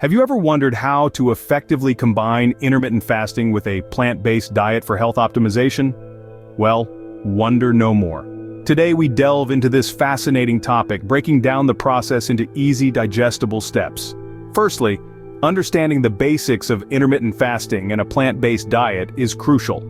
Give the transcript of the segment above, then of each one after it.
Have you ever wondered how to effectively combine intermittent fasting with a plant-based diet for health optimization? Well, wonder no more. Today we delve into this fascinating topic, breaking down the process into easy, digestible steps. Firstly, understanding the basics of intermittent fasting and a plant-based diet is crucial.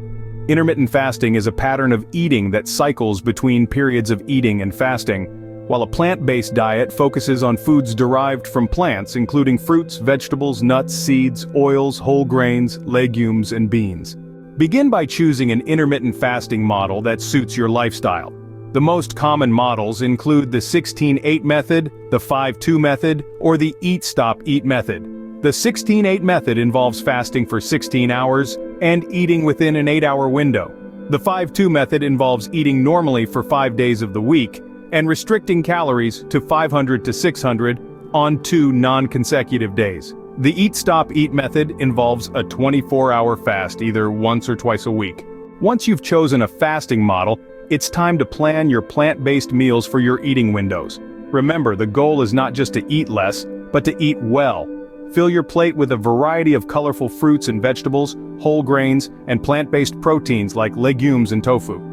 Intermittent fasting is a pattern of eating that cycles between periods of eating and fasting, while a plant-based diet focuses on foods derived from plants, including fruits, vegetables, nuts, seeds, oils, whole grains, legumes, and beans. Begin by choosing an intermittent fasting model that suits your lifestyle. The most common models include the 16-8 method, the 5-2 method, or the Eat-Stop-Eat method. The 16-8 method involves fasting for 16 hours and eating within an 8-hour window. The 5-2 method involves eating normally for 5 days of the week and restricting calories to 500 to 600 on 2 non-consecutive days. The Eat-Stop-Eat method involves a 24-hour fast either once or twice a week. Once you've chosen a fasting model, it's time to plan your plant-based meals for your eating windows. Remember, the goal is not just to eat less, but to eat well. Fill your plate with a variety of colorful fruits and vegetables, whole grains, and plant-based proteins like legumes and tofu.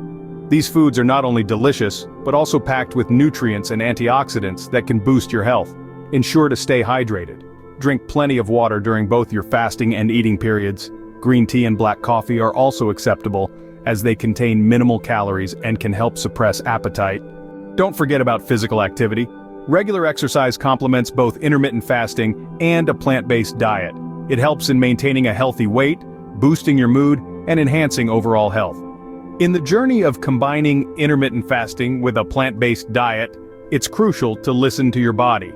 These foods are not only delicious, but also packed with nutrients and antioxidants that can boost your health. Ensure to stay hydrated. Drink plenty of water during both your fasting and eating periods. Green tea and black coffee are also acceptable, as they contain minimal calories and can help suppress appetite. Don't forget about physical activity. Regular exercise complements both intermittent fasting and a plant-based diet. It helps in maintaining a healthy weight, boosting your mood, and enhancing overall health. In the journey of combining intermittent fasting with a plant-based diet, it's crucial to listen to your body.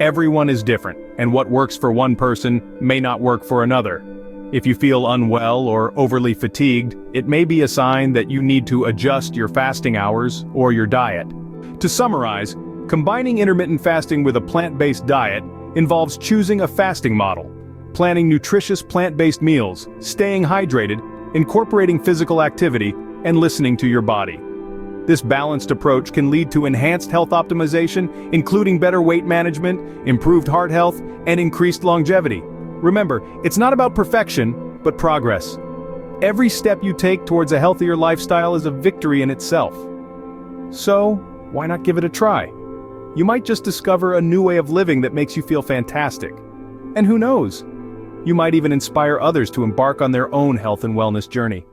Everyone is different, and what works for one person may not work for another. If you feel unwell or overly fatigued, it may be a sign that you need to adjust your fasting hours or your diet. To summarize, combining intermittent fasting with a plant-based diet involves choosing a fasting model, planning nutritious plant-based meals, staying hydrated, incorporating physical activity, and listening to your body. This balanced approach can lead to enhanced health optimization, including better weight management, improved heart health, and increased longevity. Remember, it's not about perfection, but progress. Every step you take towards a healthier lifestyle is a victory in itself. So, why not give it a try? You might just discover a new way of living that makes you feel fantastic. And who knows? You might even inspire others to embark on their own health and wellness journey.